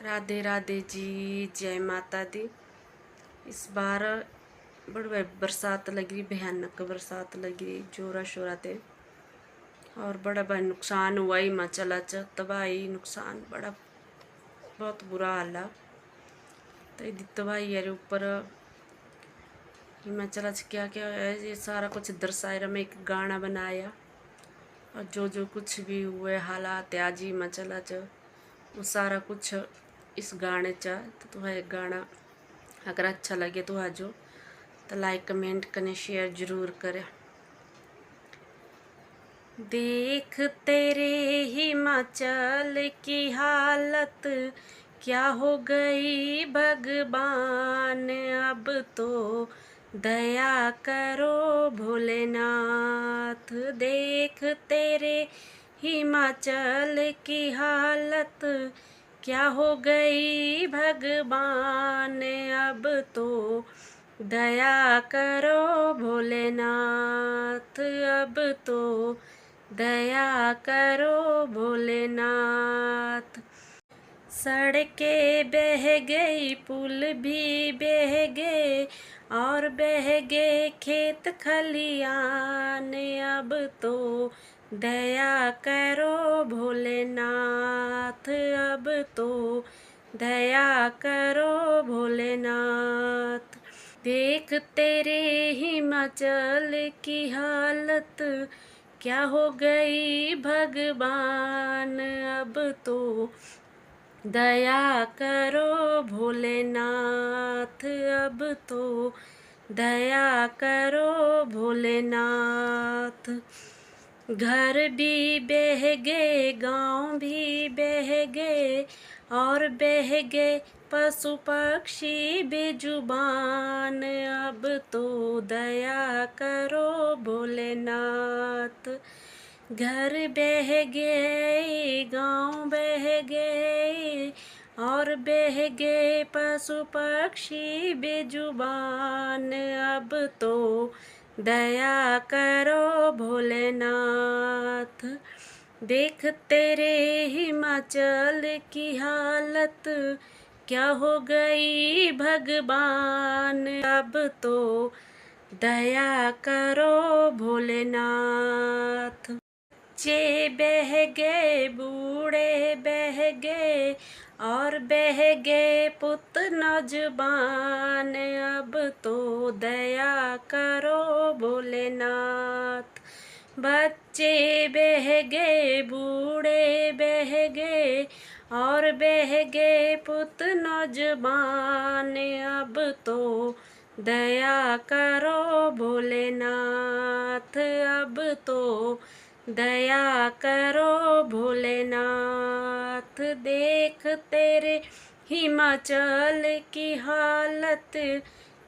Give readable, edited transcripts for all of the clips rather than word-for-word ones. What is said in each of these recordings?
राधे राधे जी, जय माता दी। इस बार बड़ी बरसात लग रही, भयानक बरसात लग रही जोरा शोरा ते। और बड़ा बड़ा नुकसान हुआ हिमाचल च, तबाही नुकसान बड़ा बहुत बुरा हाल है। तो यदि तबाही है ऊपर हिमाचल च क्या क्या है ये सारा कुछ दर्शाए रहा। मैं एक गाना बनाया और जो जो कुछ भी हुए हालात आज हिमाचल च वो सारा कुछ इस गाने च। तो तुम्हें गाना अगर अच्छा लगे तो आजो तो लाइक कमेंट करें, शेयर जरूर करें। देख तेरे हिमाचल की हालत क्या हो गई भगवान, अब तो दया करो भोलेनाथ। देख तेरे हिमाचल की हालत क्या हो गई भगवान, अब तो दया करो भोलेनाथ, अब तो दया करो भोलेनाथ। सड़कें बह गई, पुल भी बह गए और बह गए खेत खलियान, अब तो दया करो भोलेनाथ, अब तो दया करो भोलेनाथ। देख तेरे हिमाचल की हालत क्या हो गई भगवान, अब तो दया करो भोलेनाथ, अब तो दया करो भोलेनाथ। घर भी बह गए, गांव भी बह गए और बह गए पशु पक्षी बेजुबान, अब तो दया करो भोलेनाथ। घर बह गए, गांव बह गए और बह गए पशु पक्षी बेजुबान, अब तो दया करो भोलेनाथ। देख तेरे हिमाचल की हालत क्या हो गई भगवान, अब तो दया करो भोलेनाथ। बच्चे बह गए, बूढ़े बह गए और बह गए पुत नौजवान, अब तो दया करो भोलेनाथ। बच्चे बह गए, बूढ़े बह गए और बह गए पुत नौजवान, अब तो दया करो भोलेनाथ, अब तो दया करो भोलेनाथ। देख तेरे हिमाचल की हालत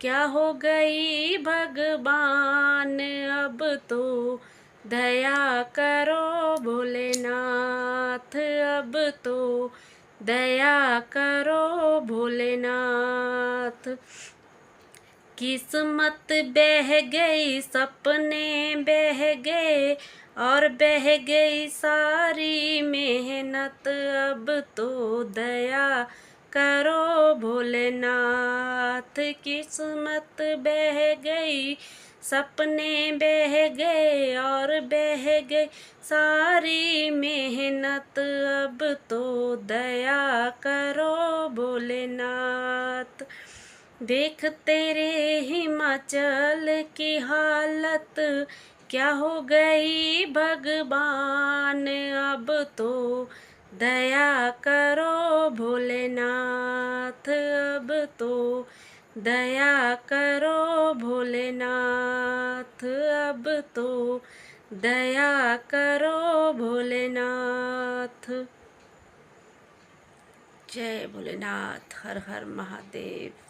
क्या हो गई भगवान, अब तो दया करो भोलेनाथ, अब तो दया करो भोलेनाथ। किस्मत बह गई, सपने बह गए और बह गई सारी मेहनत, अब तो दया करो भोलेनाथ। किस्मत बह गई, सपने बह गए और बह गई सारी मेहनत, अब तो दया करो भोलेनाथ। देख तेरे हिमाचल की हालत क्या हो गई भगवान, अब तो दया करो भोलेनाथ, अब तो दया करो भोलेनाथ, अब तो दया करो भोलेनाथ। जय भोलेनाथ, हर हर महादेव।